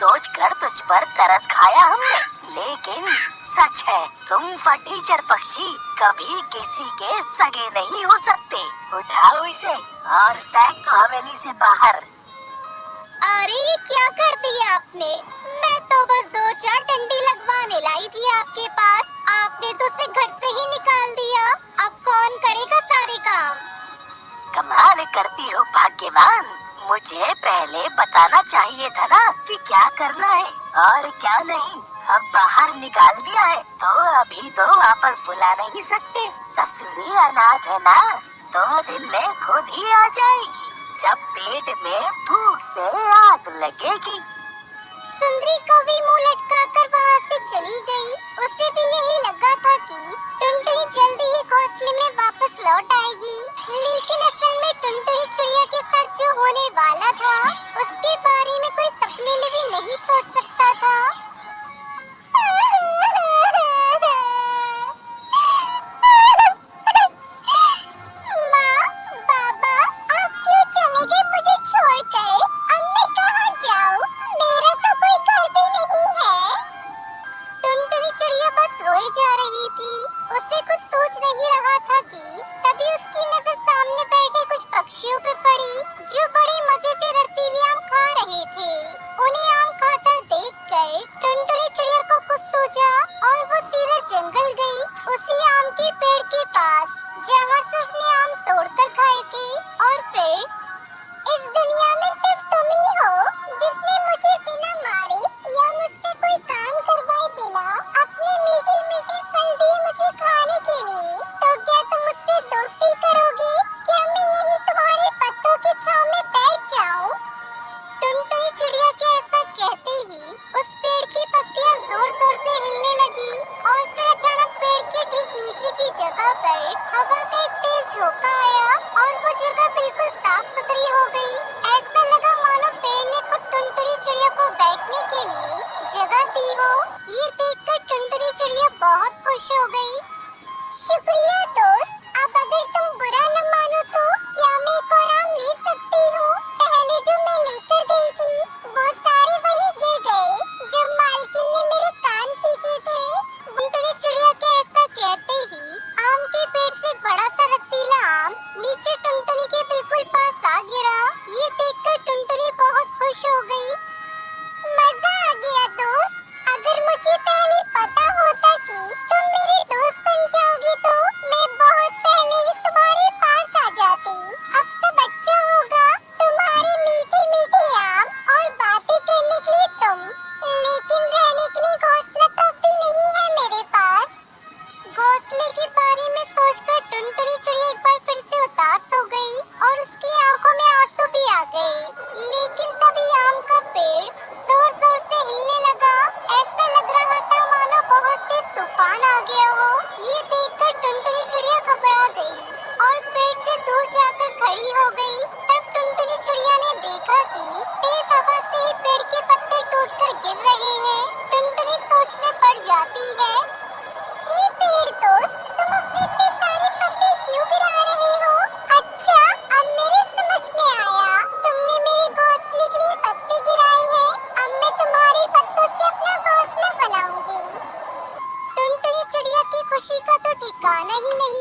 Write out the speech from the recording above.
सोचकर तुझ पर तरस खाया हमने, लेकिन सच है तुम फटीचर पक्षी कभी किसी के सगे नहीं हो सकते। उठाओ इसे और फेंक दो हवेली से बाहर। अरे ये क्या कर दिया आपने? मैं तो बस 2-4 डंडी लगवाने लाई थी आपके पास, आपने तो उसे घर से ही निकाल दिया। अब कौन करेगा सारे काम? कमाल करती हो भाग्यवान, मुझे पहले बताना चाहिए था ना कि क्या करना है और क्या नहीं। अब बाहर निकाल दिया है तो अभी तो वापस बुला नहीं सकते। ससुरी अनाथ है ना, 2 दिन में खुद ही आ जाएगी जब पेट में भूख से आग लगेगी। सुंदरी को भी मुंह लटकाकर वहाँ से चली गई। उसे भी यही लगा था कि टुनटुनी जल्दी ही घोंसले में वापस लौट आएगी, लेकिन असल में टुनटुनी चिड़िया के साथ जो होने वाला था उसके बारे में कोई सपने में भी नहीं सोच सकता था। माँ, बाबा, आप क्यों चले गए मुझे छोड़कर? अब मैं कहाँ जाऊँ? मेरा तो कोई घर भी नहीं है। टुनटुनी चिड़िया बस रोए जा रही थी। उसे कुछ सूझ नहीं रहा था कि तभी उसकी नजर सामने बैठे कुछ पक्षियों पे पड़ी जो बड़े मजे से रसीले आम खा रहे थे। उन्हें आम खाता देखकर टुनटुनी चिड़िया को कुछ सूझा और वो सीधा जंगल गई, उसी आम के पेड़ के पास जहाँ से उसने आम तोड़कर खाए थे। और फिर इस दुनिया में सिर्फ तुम ही हो जिसने मुझे बिना मारे या मुझसे कोई काम करवाए बिना अपने मीठे मीठे फल दिए मुझे खाने के लिए। तो क्या तुम मुझसे दोस्ती करोगे? क्या मैं यही तुम्हारे पत्तों की छांव में बैठ जाऊं? टुनटुनी चिड़िया के ऐसा कहते ही उस पेड़ की पत्तियां जोर जोर से हिलने लगी और फिर अचानक पेड़ के ठीक नीचे की जगह पर हवा का एक तेज झोंका आया और वो जगह बिल्कुल साफ सुथरी हो गई। ऐसा लगा मानो पेड़ ने खुद टुनटुनी चिड़िया को बैठने के लिए जगह दी हो। ये देखकर टुनटुनी चिड़िया बहुत खुश हो गई। शुक्रिया दोस्त, अब अगर तुम बुरा न मानो तो क्या मैं एक और आम ले सकती हूँ? पहले जो मैं लेकर गई थी वो सारे वही गिर गए जब मालकिन ने मेरे कान खींचे थे। टुनटुनी चिड़िया के ऐसा कहते ही आम के पेड़ से बड़ा सा रसीला आम नीचे टुनटुनी के बिल्कुल पास आ गिरा। ये देखकर टुनटुनी बहुत खुश हो गई। मजा आ गया दोस्त, अगर मुझे पहले पता होता कि तुम मेरे दोस्त बन जाओगे तो मैं बहुत पहले ही तुम्हारे पास आ जाती। अब सब अच्छा होगा, तुम्हारे मीठे मीठे आम और बातें करने के लिए तुम, लेकिन रहने के लिए घोंसला तो भी नहीं है मेरे पास। घोंसले के बारे में सोचकर टुनटुनी चिड़िया एक बार फिर से उदास हो गई और उसकी आंखों में आंसू भी आ गए। लेकिन तभी आम का पेड़ जोर जोर से हिलने लगा। ऐसा लग रहा था मानो बहुत तेज तूफान आ गया हो। ये देखकर टुनटुनी चिड़िया घबरा गई और पेड़ से दूर जाकर खड़ी हो गई। तब टुनटुनी चिड़िया ने देखा कि तेज हवा से ही पेड़ के पत्ते टूटकर गिर रहे हैं। टुनटुनी सोच में पड़ जाती है, ए पेड़ दोस्त, तुम अपने इतने सारे पत्ते क्यों गिरा रहे हो? अच्छा, अब मेरे समझ में आया, तुमने मेरे घोंसले के लिए पत्ते गिराए हैं। अब मैं तुम्हारे पत्तों से अपना घोंसला बनाऊंगी। टुनटुनी चिड़िया की खुशी का तो ठिकाना ही नहीं